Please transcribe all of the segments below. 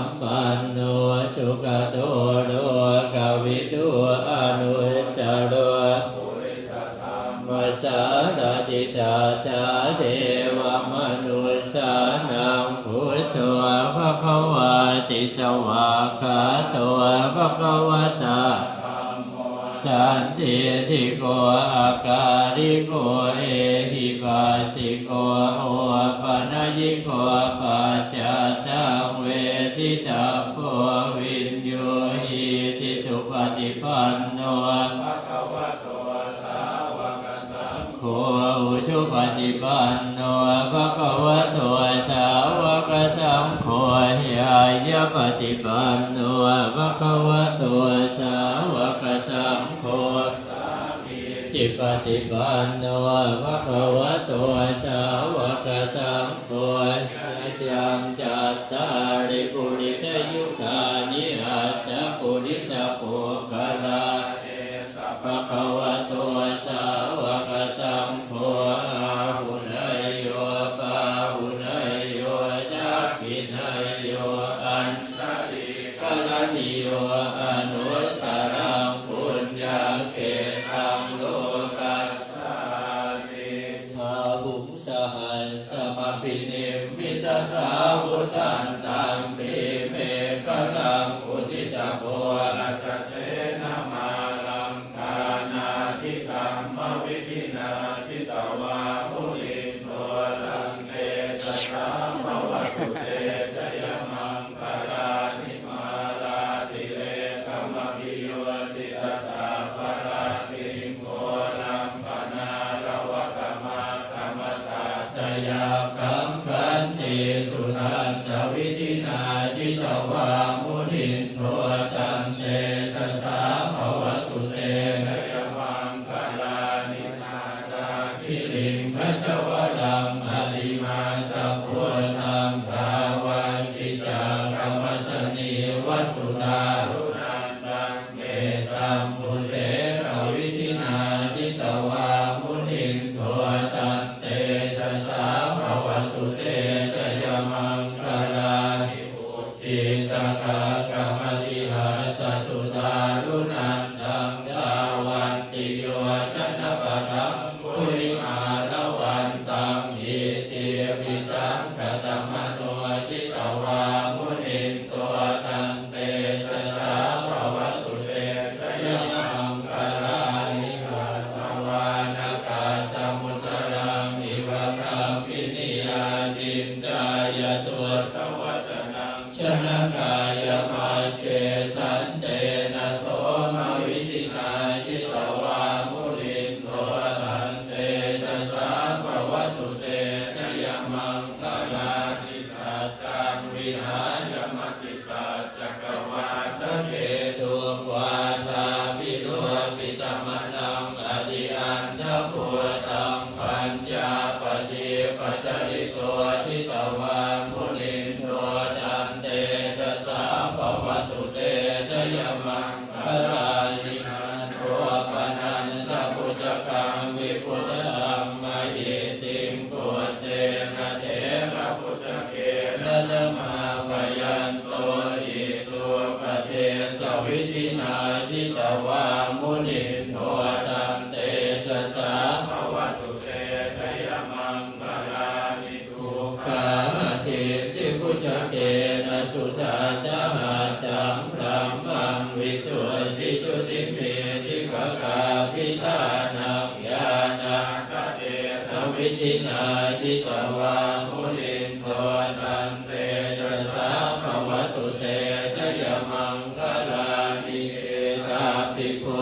มปันโนสุขโตโลกวิทูอนุตตโรมัสสารติสัทธาเทวมนุสสานังพุทโธภควาติสวากขาโตภควตาสันติทิโกอาการิโกเอหิปัสสิโกโอปัญญิโกปัจจัสสังเวทิตาโพวินโยหิติสุปฏิปันโนโคอุชุปฏิปันโนภะคะวะโตสาวกสังโฆยายะปฏิปันโนภะคะวะโตสาวกสังโฆจิปฏิปันโนภะคะวะโตสาวกสังโฆยังจัตตาริปุริสยุคานิอัสสะปุริสโภคลาภะคะวะโตสาวกสังโฆอาหุนายโยปาหุนายโยจักขินายโยอันตริกลนิโยอนุตตรังปุญญเขตังโลกัสสามิอาหุงสหัสสะมปิเนมิตสาวุตันตังปิเมฆลังอุสิตโภอัจเสนะมาลังกานาทิกัมมวิธินาทิตวามุนิโนลังเตสสาภวตุเตจยมังคลานิมาลาติเลกมพิโยติตัสสะปะราติงโกลัมปนาระวะกมะกมตาจยาคัมขันติสุทันตวิธินาทิตวามุนิโนจันเตตัสสะภวตุเตจยมังคลานินาดาคิริงพระเจวรังอริมาจัพพุนังภาวันกิจากรรมสนีวัสุตารุนันตังเมตัมปุเสกวิธินาทิตวามุนิโนจันเตตัสสะภวตุเตจยมังคลานิปุติตกากรรมติหาสสุตารุนันตังดาวันติโยชนะปะทังปุริมาละวันตังอิติปิสังขตมโนจิตวามุนิโตตันเตตัสสะภวตุเตจยมังคลานิกาตวานากาตมุตรังอิวะคามินิยาจินจายตุตวัตนังชนะกายมัจเจสันเตนะโสมวิธินาจิตวามุนิโนตันเตตัสสะภวตุเตจยมังคลานิสัตตังวิหารมติสัจจกวาทะเกตุวาทาปิโรปิตมนังอธิอันทภูตังปัญญาปฏิปัจจริโตทิตวามุนิโนตันเตตัสสะภวตุเตจยมังคลานินันโทปนันทพุจกังวิพุตตังมหิติงปุตเตนะเถระพุจเกนะมาปยันโตอิตุปเทสวิธินาทิตวามุนิโนตันเตตัสสะภวตุเตจยมังคลานิทุกขาทิสิพุจเกนะสุตาจาจังพรัมมังวิสุทธิจุติเมธิภกาภิตานังญาณังคเตนะวิธินาทิตวามุนิโนตันเตตัสสะภวตุเตจยมังคลานิเอตาภิกขุ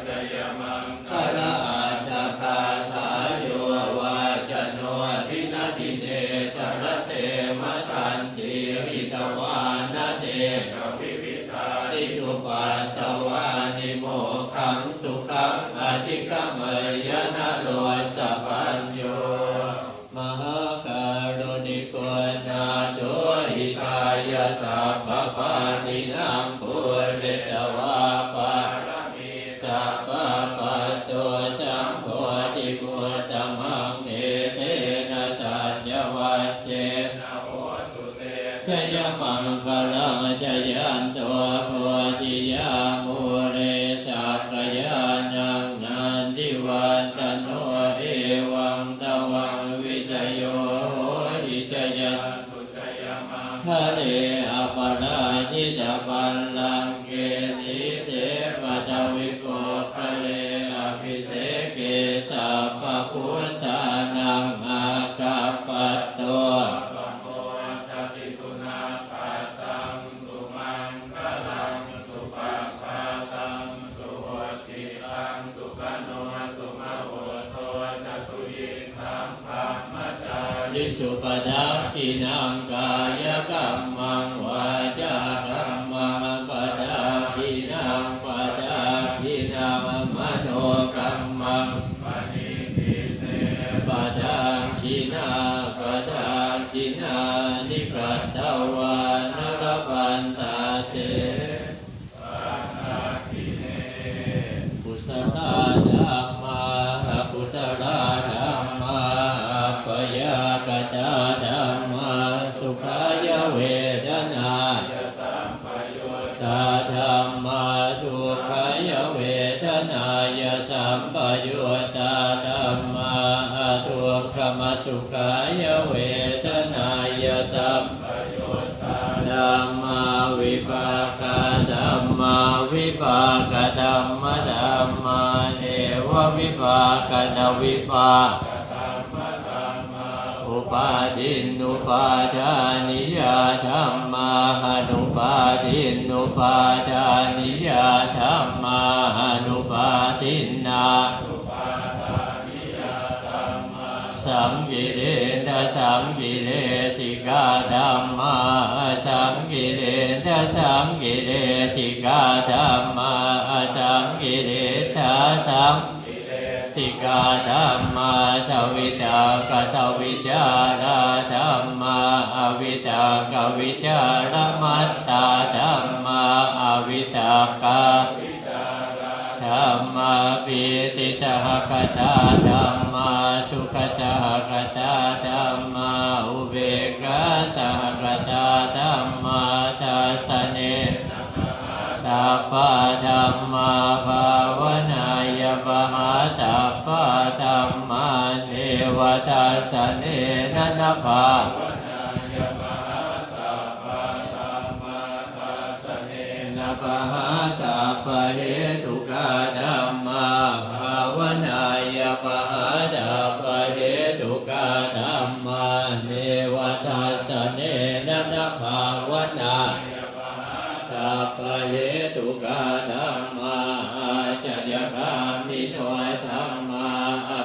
จยมังคลาอาตคาถาโยวาชโนทินาทิเนสรเตมะตันติหิตวานะเตกวิวิธาติสุปัสสวานิโมขังสุขังอธิกมยนะโลสัพพัญโยมหาการุณิโกนาโตหิตายาสัพพปานินังปุเรตวาปารมีสัพพปัตโตสัมโพธิพุตตมังเอเตนะสัญญวัจเจนะโหตุเตชยมังค คลังจยันตัวโพธิยามูเรสักยานังนันทิวันตโนเอวังตวังวิจโยโหหิจยันทะเลอปราชิตปัลลังเกสีเสปัตวิโกทะเลอภิเสเกสัพพพุทธานังอาคัปปัตโตวิสุปดักขินังกายกัมมังวาจากัมมังปดักขินังปดักขินังมโนกัมมังปฏิทิเสปดักขินาปดักขินานิกัตตวานรปันตาเตกุศลธัมมากุศลธัมมาปยากตาธัมมาสุขายเวทนาตาธัมมาสุขายเวทนายสัมปยุตตาธัมมาทุกขมสุขายเวทนายสัมปยุตตาธัมมาวิภาคธัมมาวิภาคธัมมาธัมมาเนววิภาคนวิภาคอุปาทินุปาทานิยาธัมมานุปาทินุปาทานิยาธัมมานุปาทินาสัมกิเลสสัมกิเลสิกาธัมมาสัมกิเลสสัมกิเลสิกาธัมมาสัมกิเลสสัมสิกาธัมมาสวิตากสวิจาราธัมมาอวิตากวิจารมัตตาธัมมาอวิตากาธัมมาปิติสหคตาธัมมาสุขสหคตาธัมมาอุเบกขาสหคตาธัมมาทัสสเนตัปปะธัมมาภาวนายปหาตัปปะธัมมาเนวทัสสเนนะนะภาปหาตัปปะเหตุกาธัมมาภาวนายปหาตัปปะเหตุกาธัมมาเนวทัสสเนนะนะภาวนาตัปปะเหตุกาธัมมาจยคามิโนธัมมา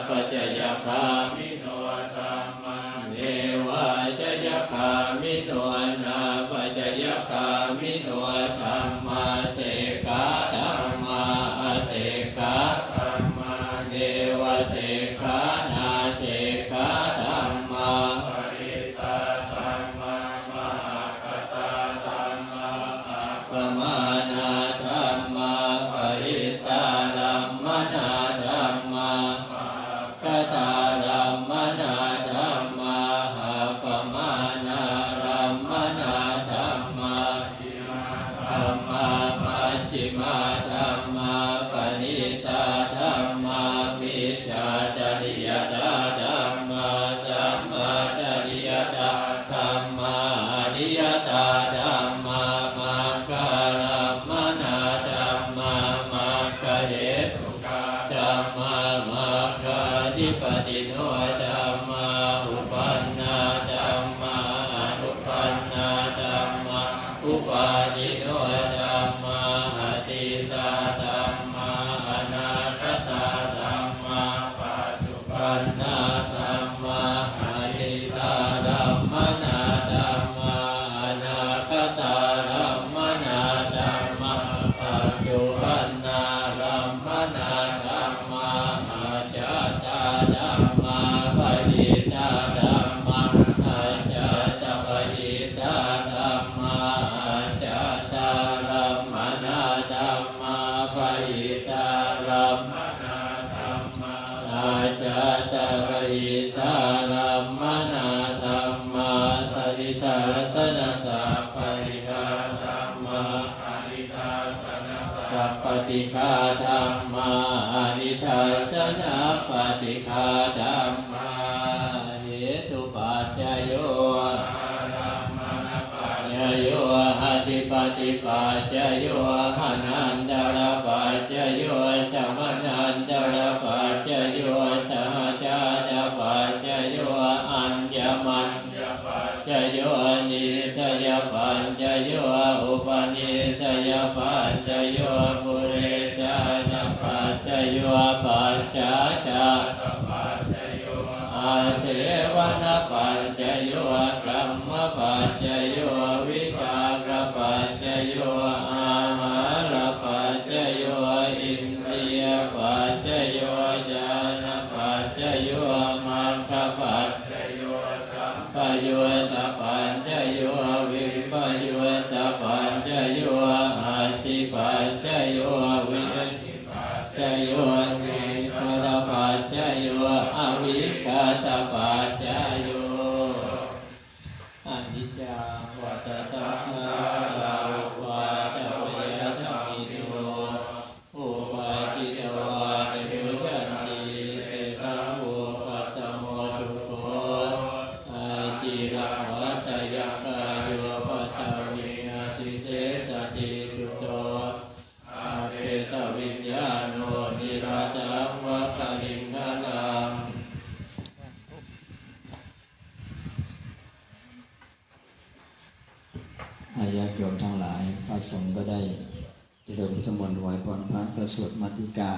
ปัจจยคามิโนธัมมาเนวะจยคามิโนนาปัจจยคามิโนธัมมาเสกาธัมมาเสกาธัมมาเนวะเสกานาเสกาธัมมาปริตาธัมมามหากตาธัมมาปมานาธัมมาปริตาธัมมนาธัมมากตาธัมมนาธัมมาปมานาธัมมนาธัมมาธัมมาปัจฉิมาธัมมาปณิตาธัมมามิจฉาจริยตาธัมมาสัมมาจริยตาธัมมาอริยตาธัมมามังคารัมมนาธัมมามังคเหตุกาธัมมามังคธิปติโนธัมมาอุปันนาธัมมาอนุปันนาธัมมาอุปาทิโนธัมมาอติสาธัมมาอนาคตาธัมมาปัจจุบันนาธัมมาอริตาธัมมนาธัมมาอนาคตาธัมมนาธัมมาปัจจุบันนาธัมมนาธัมมาอาจาตาธัมมาปฏิตาธัมมาอาจาตปฏิตาธัมมาอาจาตา ปฏิฆาธัมมานิทัสสนะปฏิฆาธัมมาเหตุปัจจโยโยอธิปติปัจจโยหานันตระปัจจโยสมนันตระปัจจโยสหชาตปัจจโยอัญญมัญปัจจโยนิสยปัจจโยอุปนิสยปัจจโยปุเรชาตปัจจโยปัจจาชาอาเสวนปัจจโยกรรมปัจจโยวิจารปัจจโยอาหารปัจจโยอินทรียปัจจโยญาณปัจจโยมัคคปัจจโยสัมปโยตปัจจโยวิปโยสปัจจโยอาติปัจจโยวิธิปัจจโยนิโรธปัจจโยอวิชชาตปัจจโยอนิจจังวัฏสังขาราอุปาทวยธรรมิโนอุปาจิตวานิโยชันติเสสังโวปัสสโมทุโกอาจิรังวัฏยังกายโยปัตตวิอติเสสติสุโตอาเปตวิญญาโนนิราจังวัฏลิงนานังญาติโยมทั้งหลายพระสงฆ์ก็ได้เจริญพุทธมนต์ถวายพรพระประสวดมัตติกา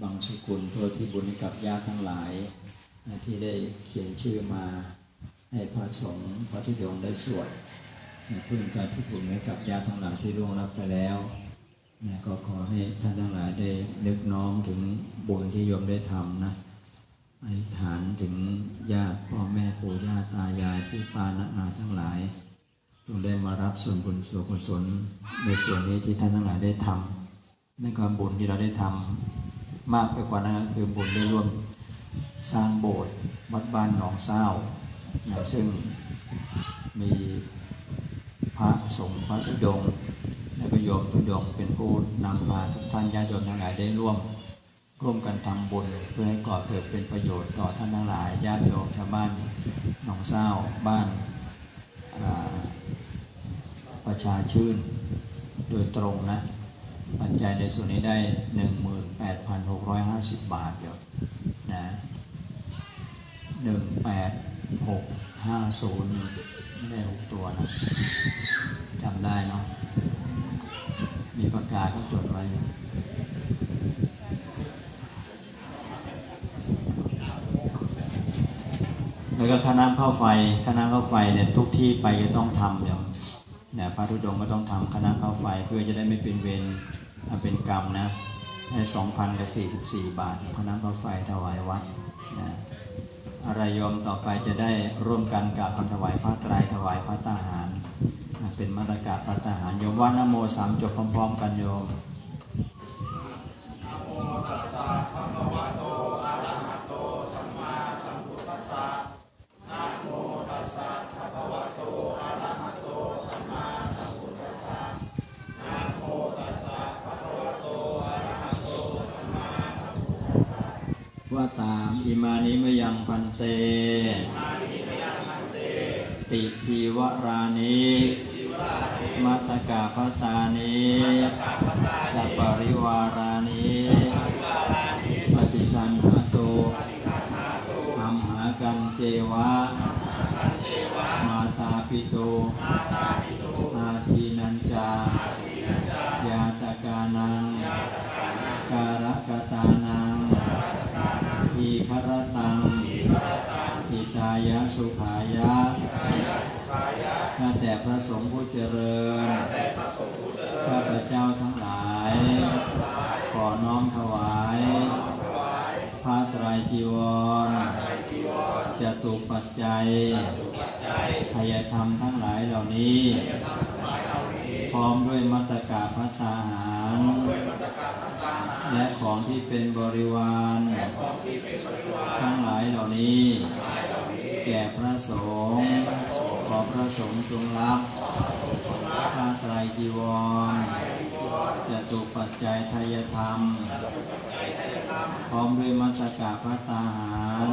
บังสุกุลเพื่อที่บุญกับญาติทั้งหลายที่ได้เขียนชื่อมาให้พระสงฆ์พระธุดงค์ได้สวดเพื่อการที่บุญให้กับญาติทั้งหลายที่ล่วงลับไปแล้วก็ขอให้ท่านทั้งหลายได้นึกน้อมถึงบุญที่โยมได้ทำนะอธิษฐานถึงญาติพ่อแม่ปู่ย่าตายายพี่ป้าน้าอาทั้งหลายจงได้มารับส่วนบุญส่วนกุศลในส่วนนี้ที่ท่านทั้งหลายได้ทำในความบุญที่เราได้ทำมากไปกว่านั้นคือบุญได้ร่วมสร้างโบสถ์วัดบ้านหนองเศร้าซึ่งมีพระสงฆ์พระธุดงค์และโยมธุดงค์เป็นผู้นำพาทุกท่านญาติโยมทั้งหลายได้ร่วมกันทำบุญเพื่อให้ก่อเกิดเป็นประโยชน์ต่อท่านทั้งหลายญาติโยมชาวบ้านหนองเศร้าบ้านประชาชื่นโดยตรงนะปัจจัยในส่วนนี้ได้ 18,650 บาทเดียวนะ18650ไม่ได้6ตัวนะจำได้เนาะมีประกาศก็จดไว้แล้วก็ค่าน้ำค่าไฟเนี่ยทุกที่ไปจะต้องทำเดี๋ยวพระธุดงค์ก็ต้องทำคณะเข้าไฟเพื่อจะได้ไม่เป็นเวรเป็นกรรมนะให้ 2,044 บาทคณะเข้าไฟถวายวัดนะอะไรโยมต่อไปจะได้ร่วมกันกับถวายพระไตรถวายพระทหารเป็นมรดกพระทหารโยมว่านะโม3จบพร้อมๆกันโยมนะโมตัสสะภะคะวะโตอะระหะโตสัมมาสัมพุทธัสสะนะโมตัสสะภะคะวะโตอะระหะโตสัมมาสัมพุทธัสสะนะโมตัสสะภะคะวะโตอะระหะโตสัมมาสัมพุทธัสสะว่าตามอิมานิมยังพันเตติจีวรานิมัตตกาภตานิสัปปริวารานิปฏิคันหาโตอัมหากันเจวะมาตาปิโตอาทีนัญจายาตกานังการกตานังทีฆรตังอิตายะสุขายะข้าแต่พระสงฆ์ผู้เจริญข้าพเจ้าทั้งหลายขอน้อมถวายผ้าไตรจีวรจตุปัจจัยทายธรรมทั้งหลายเหล่านี้พร้อมด้วยมัตตกาภัตตาหารและของที่เป็นบริวารทั้งหลายเหล่านี้แก่พระสงฆ์ขอพระสงฆ์จงรับผ้าไตรจีวรจตุ ตุปัจจัยทายธรรมพร้อมด้วยมัสกะภัตตาหาร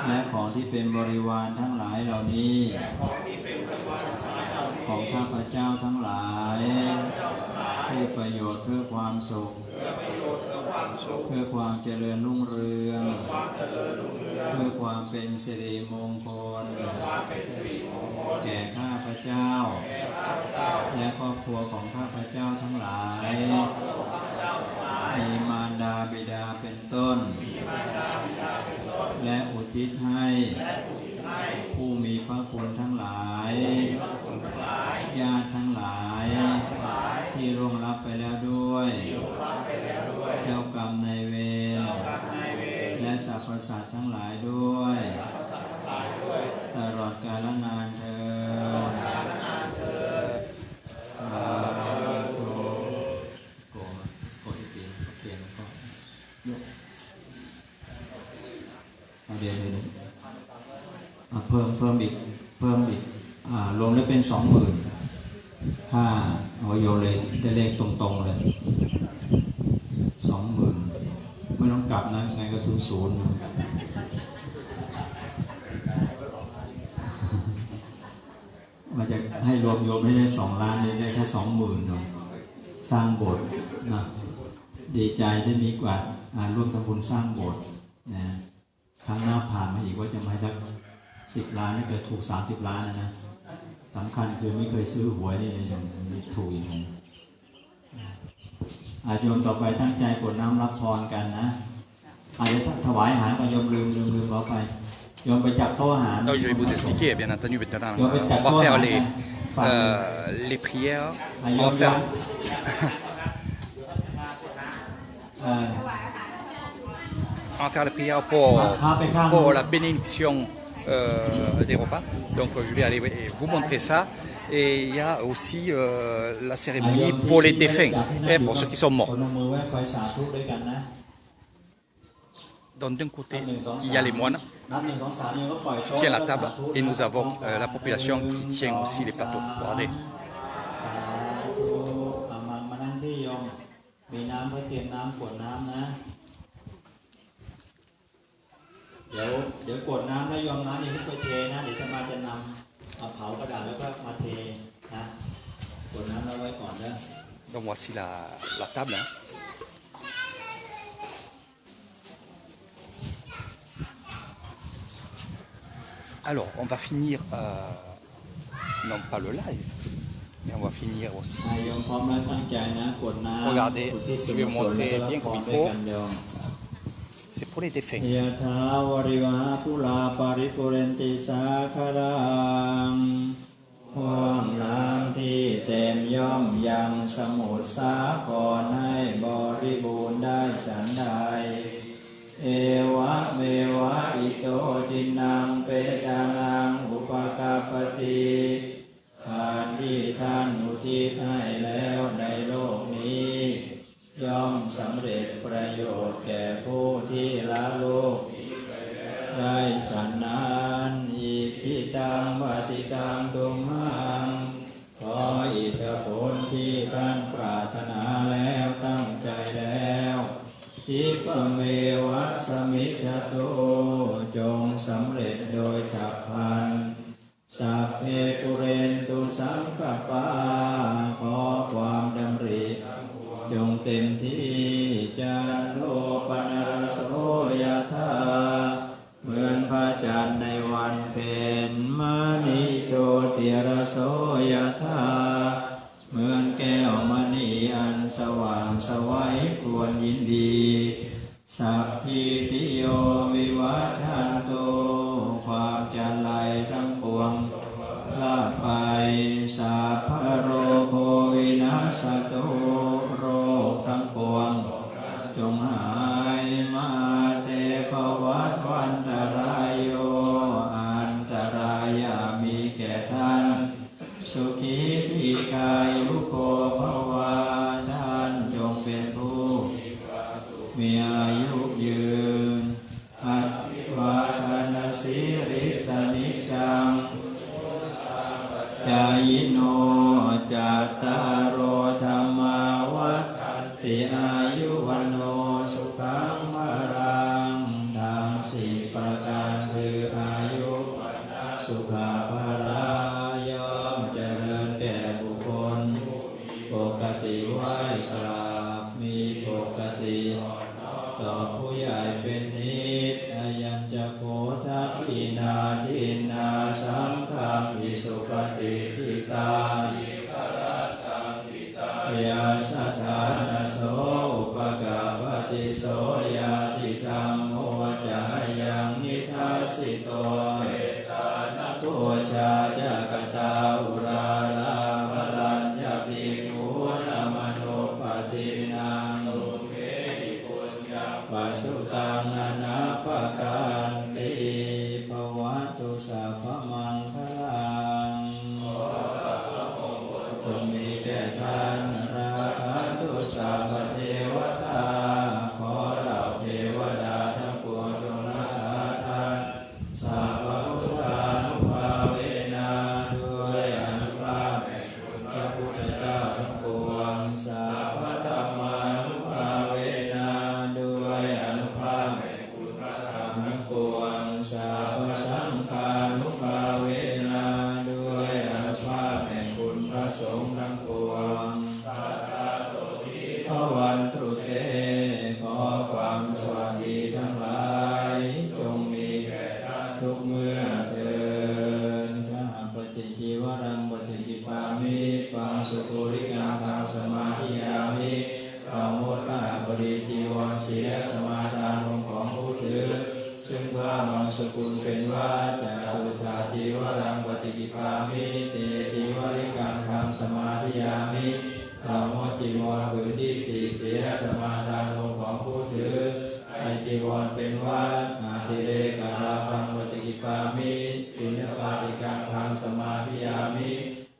และของที่เป็นบริวารทั้งหลายเหล่านี้ของข้าพเจ้าทั้งหลายเพื่อประโยชน์เพื่อความสุขเพื่อความเจริญรุ่งเรืองเพื่อความเป็นสิริมงคลแก่ข้าพเจ้าและครอบครัวของข้าพเจ้าทั้งหลายมีมารดาบิดาเป็นต้นและอุทิศให้ผู้มีพระคุณทั้งหลายญาติทั้งหลายที่ร่วงลับไปแล้วด้วยเจ้ากรรมนายเวรและสรรพสัตว์ทั้งหลายด้วยตลอดกาลนานเถิดสาธุโกรธตีนเขียนก็ยกเดี๋ยวเพิ่มอีกรวมแล้วเป็น 20,000ถ้าเอาโยเลยได้เลขตรงๆเลย 20,000ไม่ต้องกลับนะไงก็00นะมันจะให้รวมโยมให้ได้2 ล้านนี่ได้แค่ 20,000เนาะสร้างโบสถ์นะดีใจที่มีกว่าร่วมทำบุญสร้างโบสถ์นะครั้งหน้าผ่านมาอีกว่าจะมาให้สัก10 ล้านนี่เกิดถูก30 ล้านนะสำคัญคือไม่เคยซื้อหวยนี่ยังมีถูกอย่างนี้โยมต่อไปตั้งใจกรวดน้ำรับพรกันนะอาจจะถวายอาหารก็โยมลืมเราไปโยมไปจับโต๊ะอาหาร Donc je vais vous expliquer, bien entendu, maintenant. On va faire les prières. On va faire les prières pour la bénédiction des repas. Donc je vais aller vous montrer ça. Et il y a aussi la cérémonie pour les défunts et pour ceux qui sont morts. Donc d'un côté, il y a les moines qui tiennent la table et nous avons la population qui tient aussi les plateaux. Regardez. มานั่งที่โยมมีน้ำเพื่อเตรียมน้ำกรวดน้ำนะเดี๋ยวกรวดน้ำแล้วโยมน้ำนี่ไม่ไปเทนะเดี๋ยวจะนำเผากระดาษแล้วก็มาเทนะกรวดน้ำแล้วไว้ก่อนนะ Donc voici la table. Hein. Alors, on va finir, non pas le live, mais on va finir aussi. Regardez, je vais vous montrer bien comme il faut. C'est pour les défunts. ห่วงน้ำที่เต็มย่อมยังสมุทรสาครให้บริบูรณ์ได้ฉันใดเอวะเมวะอิโตทินังเปตานังอุปกาปติทานที่ท่านอุทิศให้แล้วในโลกนี้ย่อมสำเร็จประโยชน์แก่ผู้ที่ละโลกได้ฉันนั้นอิทธิตังปฏิตังตุมหังขออิทธิผลที่ท่านปรารถนาแล้วตั้งใจแล้วทิปเมวะสมิจฉโตจงสำเร็จโดยฉับพลันสัพเพปุเรนตุสังกปาขอความดำริจงเต็มที่จันโทปนรสโสยธาเหมือนพระจันทร์ในวันเพ็ญมณีโชติรโสยธาเหมือนแก้วมณีอันสว่างไสวควรยินดีสัพพิติโยวิวัฏันโตความจันไรทั้งปวงลาดไปสัพพโรโควินาศโตโรคทั้งปวงจงหายมาเตภวัตวันตรายโยอันตรายามีแก่ท่านสุขีทีกายุโกภวาท่านจงเป็นผู้มีอายุยืนอัตวาทนาสิริสนิจังจายโนจัตตารโอธรรมา จงมีแก่ท่านราคันตุสัพพเทวตาขอเหล่าเทวดาทั้งปวงจงรักษาท่านสัพพพุทธานุภาเวนะด้วยอนุภาพแห่งคุณพระพุทธเจ้าทั้งปวงสัพพธัมมานุภาเวนะด้วยอนุภาพแห่งคุณพระธรรมทั้งปวงสัพพสังฆานุภาเวนะด้วยอนุภาพแห่งคุณพระสงฆ์ทั้งปวงพระวันตุเตขอความสวัสดีทั้งหลายจงมีแก่ท่านทุกเมื่อเถิดข้าปฏิจีวรังปฏิจิปามิปังสุปุริกังธังสมาธิยามิเราโมทนาบริจีวรเสียสมาทานของผู้ถือซึ่งพระมังสกุลเป็นว่าจะตุถาจีวรังปฏิจิปามิเตจีวริกังธังสมาธิยามิเราโมจีวรผืนที่สี่เสียสมาทานของผู้ถือไอจีวรเป็นว่าอาทิเรกราพังปฏิจิปามิปิณปาติกังธังสมาธิยามิ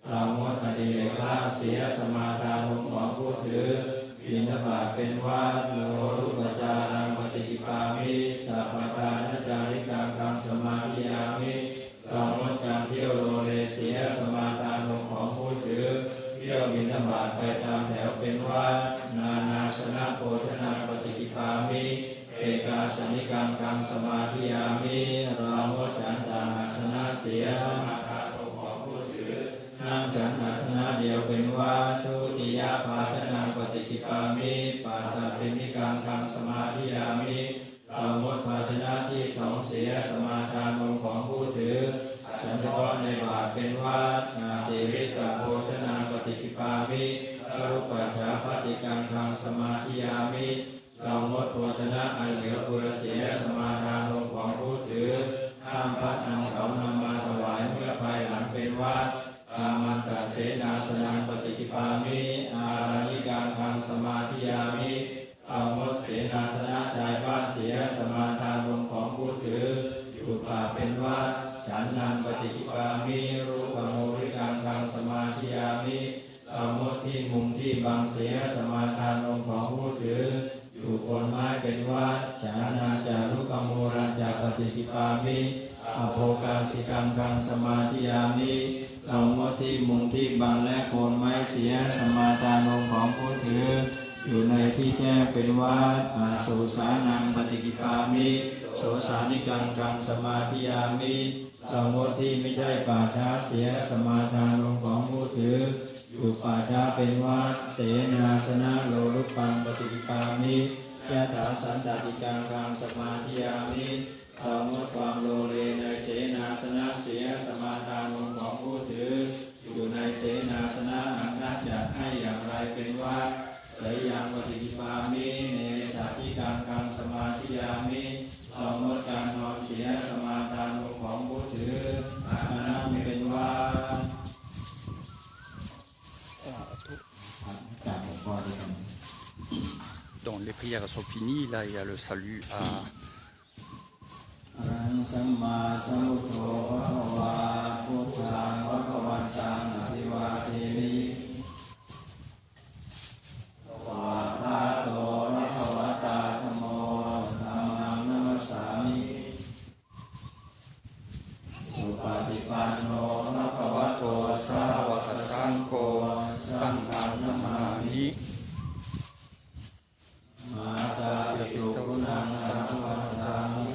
เราโมอทิเรกราเสียสมาทานของผู้ถือปิณบาตเป็นว่าโลรุปจารังปฏิจิปามิสัพพทานจาริกังธังสมาธิยามิเราโมการเที่ยวโลเลเสียสมาทานของผู้ถือเที่ยวบิณฑบาตไปตามแถวเป็นว่านานาสนะโภชนาปฏิจิปามิเอกาสนิกังกังสมาธิยามิเราโมจันตานาสนะเสียนั่งฉันอาสนะเดียวเป็นว่าทุติยภาชนะปฏิจิปามิปาตาเป็นนิกังคังสมาธิยามิเราหมดภาชนะที่สองเสียสมาทานของผู้ถือฉันเฉพาะในบาทเป็นว่าอาติริกาโภชนะปฏิจิปามิรูปชาปฏิกังคังสมาธิยามิเราหมดโภชนะอันเหลือเฟือเสียสมาทานของผู้ถือข้ามพัดนำเขานำมาถวายเมื่อภายหลังเป็นว่าอามันตเสนาสนังปฏิจิปามิอารานิกังคังสมาธิยามิเอาหมดเสนาสนะชายบ้านเสียสมาทานของผู้ถืออยู่ป่าเป็นว่าฉันนังปฏิจิปามิรูปโมริกังคังสมาธิยามิเอาหมดที่มุมที่บังเสียสมาทานของผู้ถืออยู่คนไม้เป็นว่าฉันนาจารุกโมรัญจาปฏิจิปามิอโภกาสิกังคังสมาธิยามิเอาหมดที่มุงที่บังและโคนไม้เสียสมาทานของผู้ถืออยู่ในที่แจ้งเป็นว่าอาโสสานังปฏิกิปามิโสสานิกังกังสมาธิยามิเอาหมดที่ไม่ใช่ป่าช้าเสียสมาทานของผู้ถืออยู่ป่าช้าเป็นว่าเสนาสนะโลรุปังปฏิกิปามิยะถาสันตติกังกังสมาธิยามิเราหมดความโลเลในเสนาสนะเสียสมาทานของผู้ถืออยู่ในเสนาสนะอันนักจัดให้อย่างไรเป็นว่าสยังปฏิปามิเนสาธิกังกังสมาธิยามิเราหมดการนอนเสียสมาทานของผู้ถืออันนั้นเป็นว่าDonc les prières sont finies, là il y a le salut à อรังสัมมาสัมพุทโธภควาพุทธังภควันตังอภิวาเทมิสวากขาโตภควตาธัมโมธัมมังนัมสสามิสุปฏิปันโนภควโตสาวกสังโฆสังฆังนัมมามิมาตาปิตุคุณังสังวรทามิ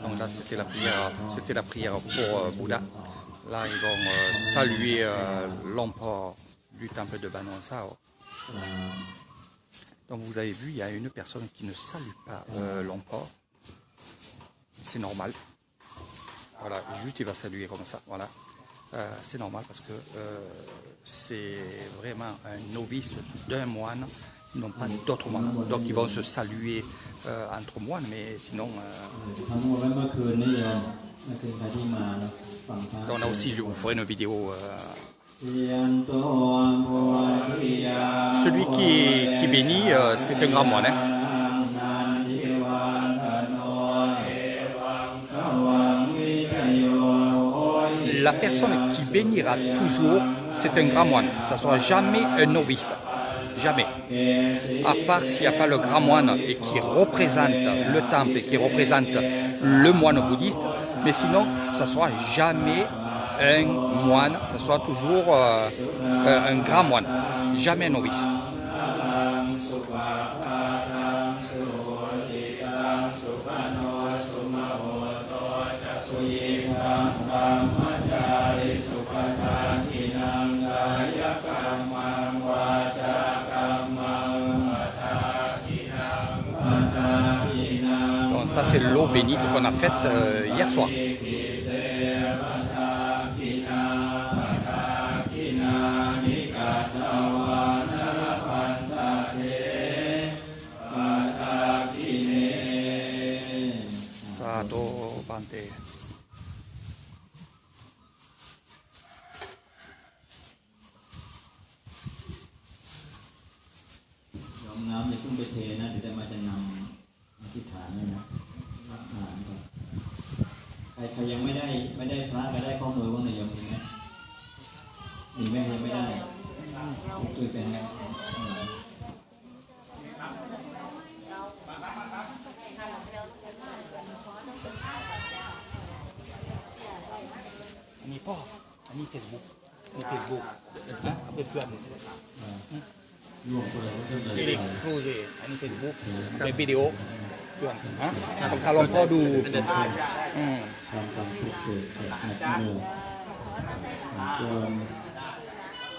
Donc là, c'était la prière pour Bouddha. Là, ils vont saluer l'empereur du temple de Banwansao. Donc vous avez vu, il y a une personne qui ne salue pas l'empereur. C'est normal. Voilà, juste il va saluer comme ça. Voilà. C'est normal parce que c'est vraiment un novice d'un moine. Ils n'ont pas d'autres moines. Donc ils vont se saluer entre moines, mais sinon... Donc là aussi, je vous ferai une vidéo Celui qui bénit, c'est un grand moine. Hein. La personne qui bénira toujours, c'est un grand moine. Ça ne sera jamais un novice. Jamais. À part s'il n'y a pas le grand moine et qui représente le temple et qui représente le moine bouddhiste. Mais sinon, ça ne sera jamais un moine. Ça sera toujours un grand moine. Jamais un novice. Donc ça c'est l'eau bénite qu'on a faite hier soir. Sado Bante.น้ำในเครื่องไปเทนะเดี๋ยวจะมาจะนำอธิษฐานด้วยนะอ่านก่อนใครยังไม่ได้พระไม่ได้ข้อมือบ้างเนี่ยยังมีไหมมีไหมยังไม่ได้ตุยเป็นไงอันนี้พ่ออันนี้เฟซบุ๊กนี่เฟซบุ๊กนะเอาไปเพื่อนJadi cruise, ini Facebook, ada video, tuan, comme ça l'on peut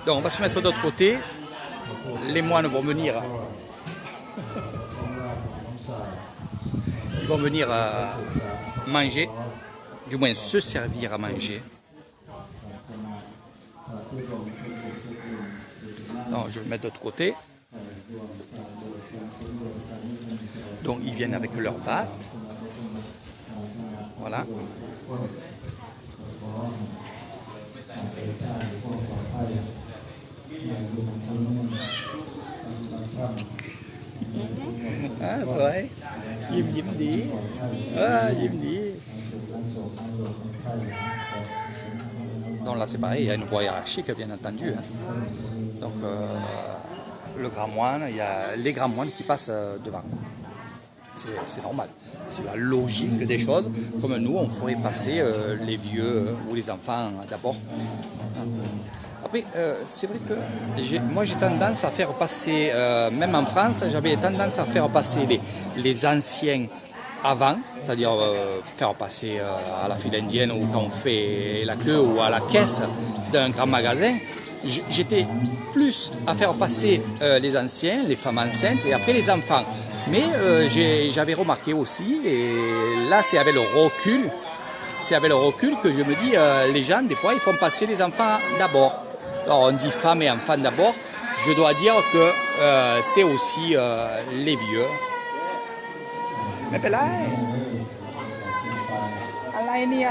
Donc on va se mettre de l'autre côté, les moines vont venir, ils vont venir manger, du moins se servir à manger. Non, je vais le mettre de l'autre côté. Donc ils viennent avec leur batte. Voilà. Ah, c'est vrai. Il me dit. Ah, il me dit. Donc là c'est pareil, il y a une voie hiérarchique bien entendu. Hein. Donc le grand moine, il y a les grands moines qui passent devant. C'est normal, c'est la logique des choses. Comme nous, on ferait passer les vieux ou les enfants d'abord. Après, c'est vrai que moi j'ai tendance à faire passer, même en France, j'avais tendance à faire passer les anciens avant, c'est-à-dire faire passer à la file indienne ou quand on fait la queue ou à la caisse d'un grand magasin. J'étais plus à faire passer les anciens, les femmes enceintes et après les enfants. Mais j'avais remarqué aussi, et là c'est avec le recul que je me dis, les gens des fois ils font passer les enfants d'abord. Alors on dit femmes et enfants d'abord, je dois dire que c'est aussi les vieux. Mais ben là, Alaini.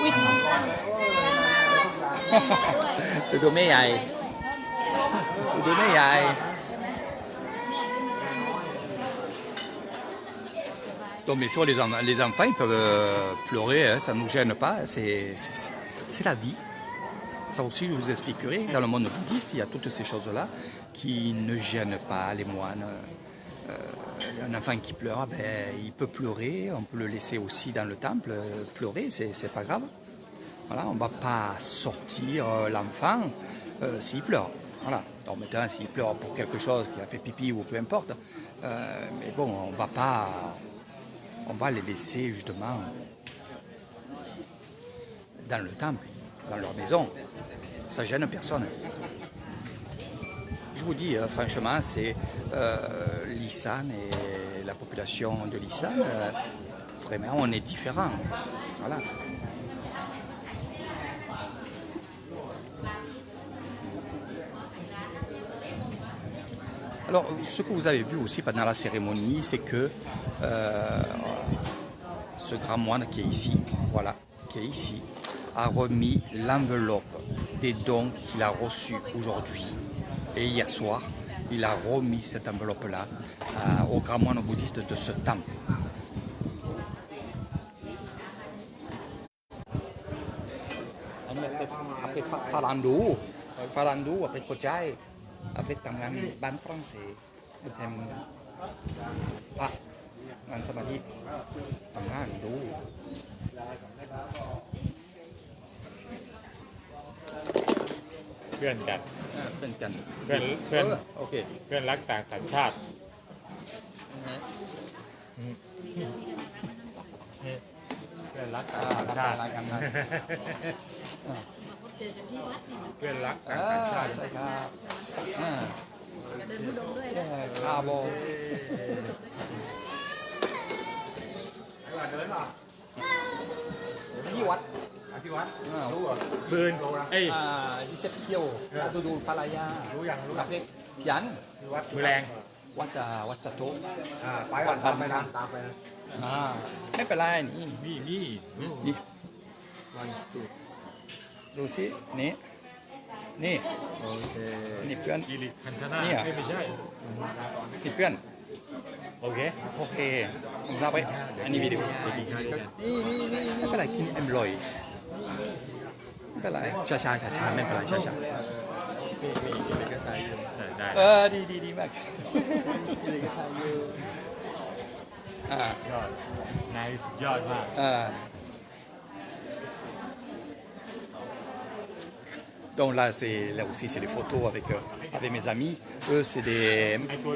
Oui. Donc bien sûr les enfants ils peuvent pleurer, hein, ça ne nous gêne pas, c'est la vie. Ça aussi je vous expliquerai, dans le monde bouddhiste il y a toutes ces choses-là qui ne gênent pas les moines. Un enfant qui pleure, ben, il peut pleurer, on peut le laisser aussi dans le temple pleurer, c'est pas grave. Voilà, on ne va pas sortir l'enfant s'il pleure. Voilà. Donc maintenant, s'il pleure pour quelque chose, qu'il a fait pipi ou peu importe, mais bon, on va les laisser justement dans le temple, dans leur maison. Ça gêne personne. Je vous dis, franchement, c'est l'Isan et la population de l'Isan, vraiment, on est différents. Voilà. Alors, ce que vous avez vu aussi pendant la cérémonie, c'est que ce grand moine qui est ici, voilà, qui est ici, a remis l'enveloppe des dons qu'il a reçus aujourd'hui. Et hier soir, il a remis cette enveloppe-là au grand moine bouddhiste de ce temple. Après Falando, après Kojai, après Tangan, ban français. Ah, ban Samadhi, Tangan, เพื่อนกัน เป็นกัน เพื่อนเพื่อน โอเค เพื่อนรักต่างสัญชาติเพื่อนรักต่างสัญชาติ กันนะ เจอกันที่วัดนี่ เพื่อนรักต่างสัญชาติ ใช่ครับ เดินทุดงค์ด้วยนะ อาโบที่วัด ปืนเอ้ย ดิเซปเคียวดูพารายารู้ยังยัน มือแรง วัดตะโต ไปก่อนตามไปนะตามไปนะ ไม่เป็นไรนี่ นี่นี่ นี่ดูสินี่นี่ โอเค นี่เพื่อน อิริคันธนา เนี่ย ไม่ใช่ นี่เพื่อน โอเค โอเคผมทราบไว้อันนี้วิดีโอไม่เป็นไรกินเอ็มลอยไม่เป็นไรช้าไม่เป็นไรช้า ได้ ดีมาก ยอดนายสุดยอดมาก Donc là, là aussi, c'est des photos avec mes amis. Eux,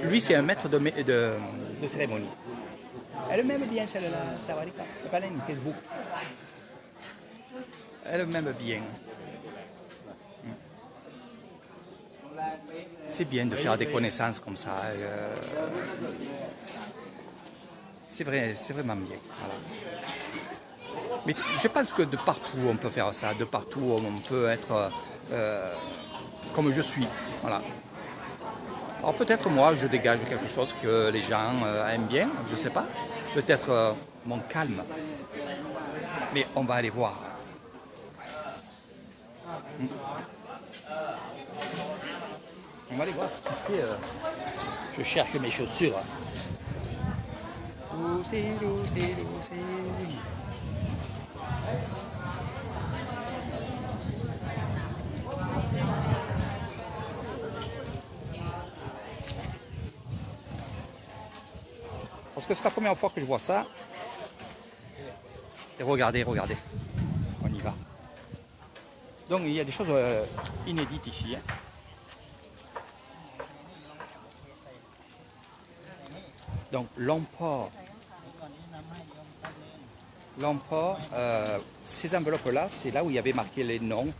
lui, c'est un maître de cérémonie. Elle m'aime bien celle-là, ça va, elle parle sur Facebook. Elle m'aime bien. C'est bien de faire des connaissances comme ça. C'est vraiment bien. Voilà. Mais je pense que de partout on peut faire ça, de partout on peut être comme je suis. Voilà. Alors peut-être moi je dégage quelque chose que les gens aiment bien, je ne sais pas. Peut-être mon calme. Mais on va aller voir. On va aller voir ce qu'il fait. Je cherche mes chaussures. Parce que c'est la première fois que je vois ça. Et regardez, on y va. Donc il y a des choses inédites ici. Hein. Donc l'emport, ces enveloppes-là, c'est là où il y avait marqué les noms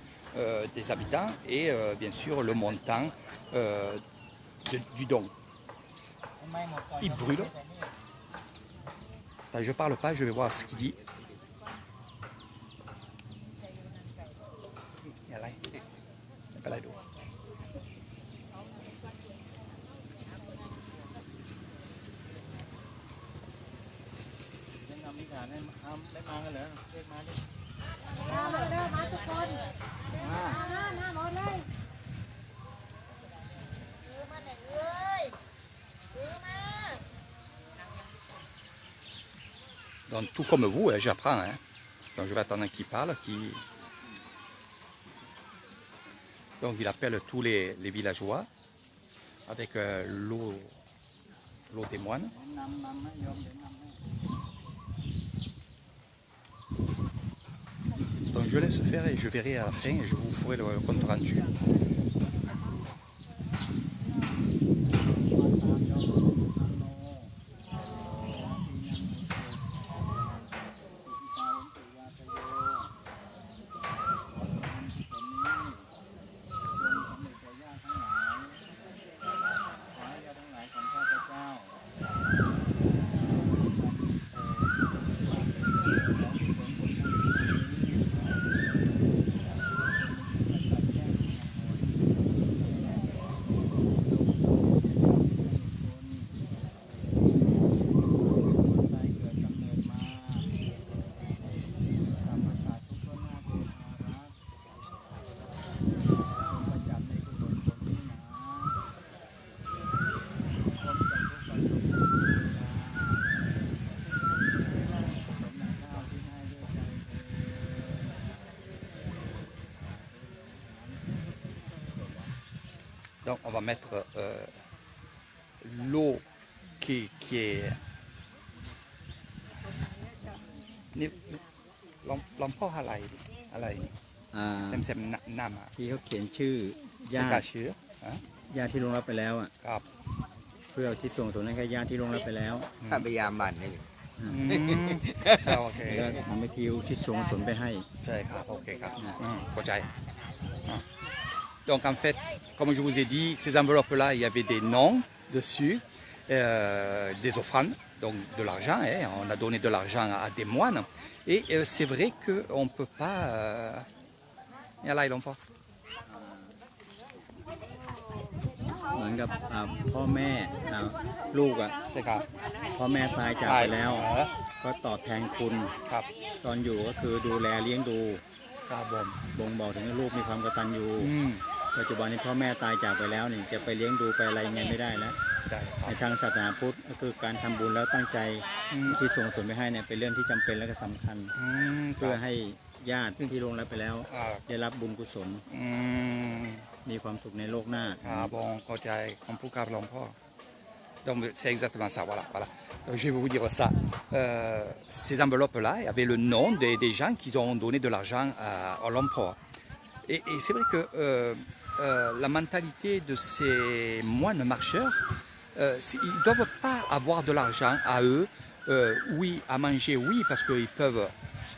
des habitants et bien sûr le montant du don. Il brûle. Attends, je parle pas, je vais voir ce qu'il dit. Donc tout comme vous, hein, j'apprends. Hein. Donc je vais attendre qu'il parle. Donc il appelle tous les villageois avec l'eau des moines. Donc je laisse faire et je verrai à la fin et je vous ferai le compte rendu. on va mettre l'eau qui est... l'emploi à l'ail. อ่า sem nama. ที่เขาเขียนชื่อญา C'est ติ pas sûr. Hein? ญาติที่ล่วงลับไปแล้วอ่ะ ครับ เพื่อเอาที่ส่งส่วนให้แค่ญาติที่ล่วงลับไปแล้ว ถ้าพยายามบันนี่ ใช่โอเค แล้วทำให้ทิวที่ส่งส่วนไปให้ ใช่ครับโอเคครับเข้าใจ Donc en fait, comme je vous ai dit, ces enveloppes-là, il y avait des noms dessus, des offrandes, donc de l'argent. Hein, on a donné de l'argent à des moines. Et c'est vrai qu'on ne peut pas... Et là, ils l'ont pas. เหมือนกับพ่อแม่ลูกอ่ะ ใช่ครับ พ่อแม่ตายจากไปแล้ว ก็ตอบแทนคุณ ครับ ตอนอยู่ก็คือดูแลเลี้ยงดู ครับผม บ่งบอกถึงลูกมีความกตัญญู อืม ปัจจุบันนี้พ่อแม่ตายจากไปแล้วนี่จะไปเลี้ยงดูไปอะไรยังไงไม่ได้แล้ว ได้ค ใน รับ ทางศาสนาพุทธก็คือการทำบุญแล้วตั้งใจที่ส่งส่วนไปให้เนี่ยเป็นเรื่องที่จำเป็นและก็สำคัญ เพื่อให้ญาติที่ล่วงลับไปแล้ว ได้รับบุญกุศล มีความสุขในโลกหน้า Ah bon, quand il y a un peu de l'emploi. Donc c'est exactement ça, voilà. Donc je vais vous dire ça. Ces enveloppes-là avaient le nom des gens qui ont donné de l'argent à l'emploi. Et c'est vrai que la mentalité de ces moines marcheurs, ils ne doivent pas avoir de l'argent à eux. Oui, à manger, oui, parce qu'ils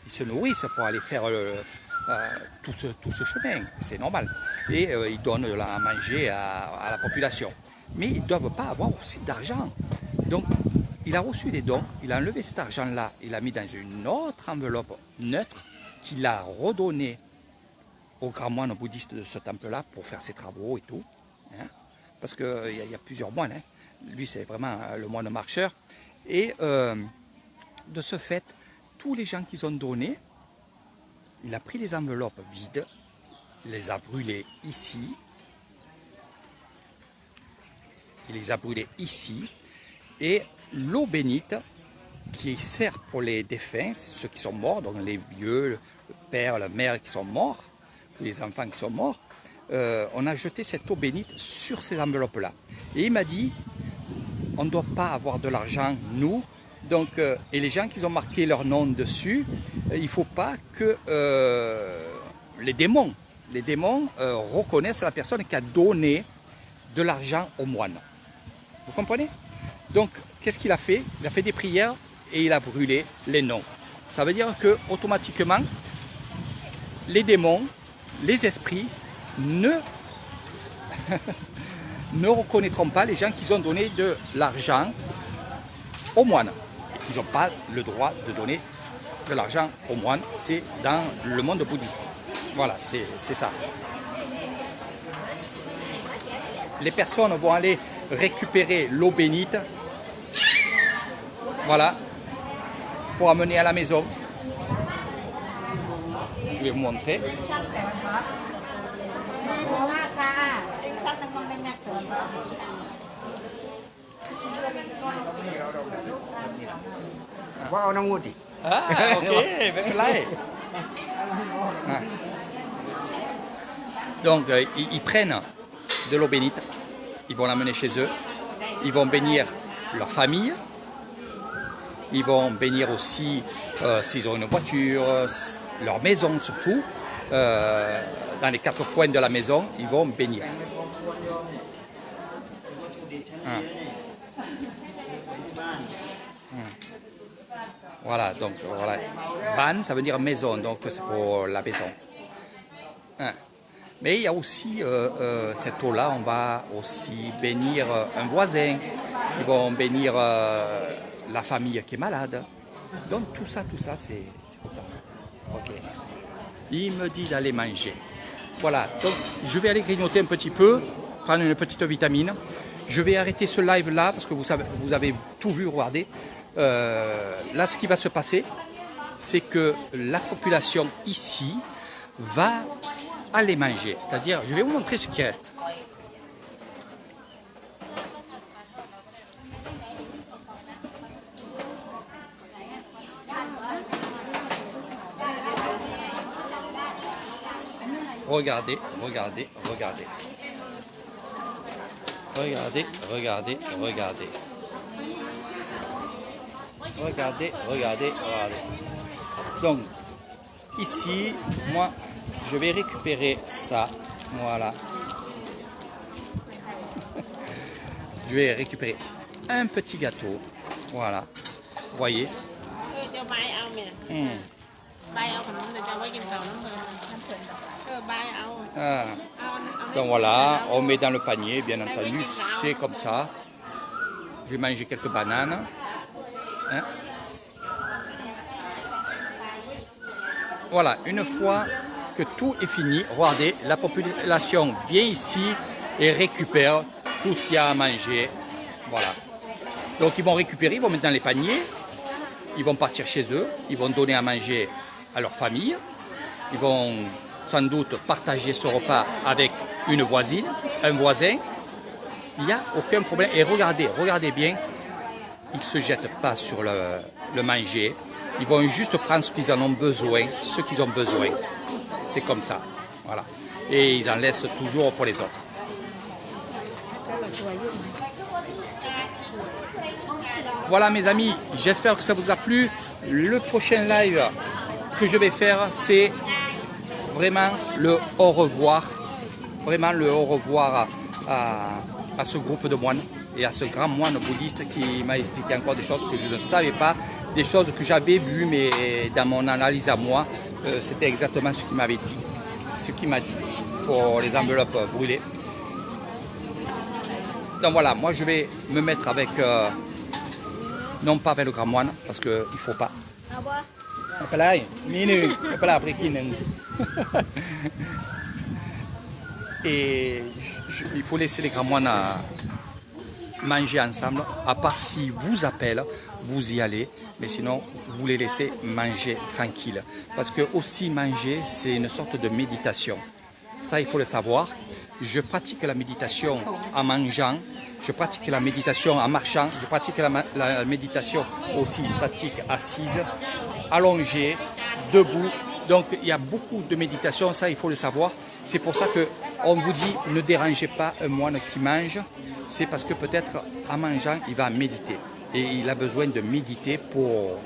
se nourrissent pour aller faire tout ce chemin, c'est normal. Et ils donnent à manger à la population. Mais ils ne doivent pas avoir aussi d'argent. Donc, il a reçu des dons, il a enlevé cet argent-là, il l'a mis dans une autre enveloppe neutre qu'il a redonné aux grands moines bouddhistes de ce temple-là pour faire ses travaux et tout. Hein, parce qu'il y a plusieurs moines. Hein. Lui, c'est vraiment le moine marcheur. Et de ce fait, tous les gens qu'ils ont donnés, il a pris les enveloppes vides, les a brûlées ici. Il les a brûlées ici. Et l'eau bénite, qui sert pour les défunts, ceux qui sont morts, donc les vieux, le père, la mère qui sont morts, les enfants qui sont morts, on a jeté cette eau bénite sur ces enveloppes-là. Et il m'a dit, on ne doit pas avoir de l'argent, nous. Donc, et les gens qui ont marqué leur nom dessus, il ne faut pas que les démons reconnaissent la personne qui a donné de l'argent aux moines. Vous comprenez? Donc, qu'est-ce qu'il a fait? Il a fait des prières et il a brûlé les noms. Ça veut dire que automatiquement, les démons, les esprits ne reconnaîtront pas les gens qui ont donné de l'argent aux moines. Ils n'ont pas le droit de donner de l'argent aux moines, c'est dans le monde bouddhiste. Voilà, c'est ça. Les personnes vont aller récupérer l'eau bénite, voilà, pour amener à la maison. Je vais vous montrer. Ah, ok, donc ils prennent de l'eau bénite, ils vont l'amener chez eux, ils vont bénir leur famille, ils vont bénir aussi s'ils ont une voiture, leur maison surtout, dans les quatre coins de la maison, ils vont bénir. Voilà, donc voilà. Ban, ça veut dire maison, donc c'est pour la maison. Mais il y a aussi cette eau-là, on va aussi bénir un voisin, ils vont bénir la famille qui est malade. Donc tout ça, c'est comme ça. Ok. Il me dit d'aller manger. Voilà, donc je vais aller grignoter un petit peu, prendre une petite vitamine. Je vais arrêter ce live-là parce que vous avez tout vu, regardez. Là, ce qui va se passer, c'est que la population ici va aller manger. C'est-à-dire, je vais vous montrer ce qui reste. Regardez, regardez, regardez. regardez, regardez, regardez. Regardez, regardez, regardez. Donc, ici, moi, je vais récupérer ça. Voilà. Je vais récupérer un petit gâteau. Voilà. Vous voyez. Ah. Donc voilà, on met dans le panier, bien entendu, c'est comme ça. Je vais manger quelques bananes. Hein? Voilà, une fois que tout est fini, regardez, la population vient ici et récupère tout ce qu'il y a à manger. Voilà. Donc ils vont récupérer, ils vont mettre dans les paniers, ils vont partir chez eux, ils vont donner à manger à leur famille, ils vont sans doute partager ce repas avec une voisine, un voisin. Il n'y a aucun problème. Et regardez, regardez bien, ils ne se jettent pas sur le manger. Ils vont juste prendre ce qu'ils en ont besoin, ce qu'ils ont besoin. C'est comme ça. Voilà. Et ils en laissent toujours pour les autres. Voilà mes amis, j'espère que ça vous a plu. Le prochain live que je vais faire, c'est vraiment le au revoir. Vraiment le au revoir à ce groupe de moines et à ce grand moine bouddhiste qui m'a expliqué encore des choses que je ne savais pas, des choses que j'avais vues, mais dans mon analyse à moi, c'était exactement ce qu'il m'avait dit, ce qu'il m'a dit pour les enveloppes brûlées. Donc voilà, moi je vais me mettre avec, non pas avec le grand moine, parce qu'il ne faut pas. Et il faut laisser les grands moines manger ensemble, à part s'ils vous appellent, vous y allez, mais sinon vous les laissez manger tranquille. Parce que aussi manger, c'est une sorte de méditation. Ça, il faut le savoir. Je pratique la méditation en mangeant, je pratique la méditation en marchant, je pratique la méditation aussi statique, assise, allongée, debout. Donc il y a beaucoup de méditation, ça il faut le savoir. C'est pour ça qu'on vous dit ne dérangez pas un moine qui mange. C'est parce que peut-être en mangeant, il va méditer. Et il a besoin de méditer pour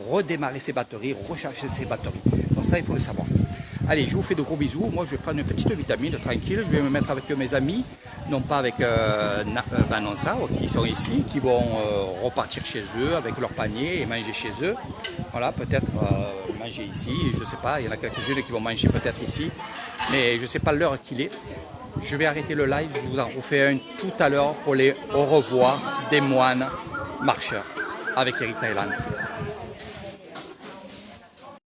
redémarrer ses batteries, recharger ses batteries. Donc ça, il faut le savoir. Allez, je vous fais de gros bisous. Moi, je vais prendre une petite vitamine tranquille. Je vais me mettre avec mes amis, non pas avec Vanessa, qui sont ici, qui vont repartir chez eux avec leur panier et manger chez eux. Voilà, peut-être manger ici, je ne sais pas. Il y en a quelques-unes qui vont manger peut-être ici, mais je ne sais pas l'heure qu'il est. Je vais arrêter le live, je vous en refais un tout à l'heure pour les au revoir des moines marcheurs avec Eric Thailand.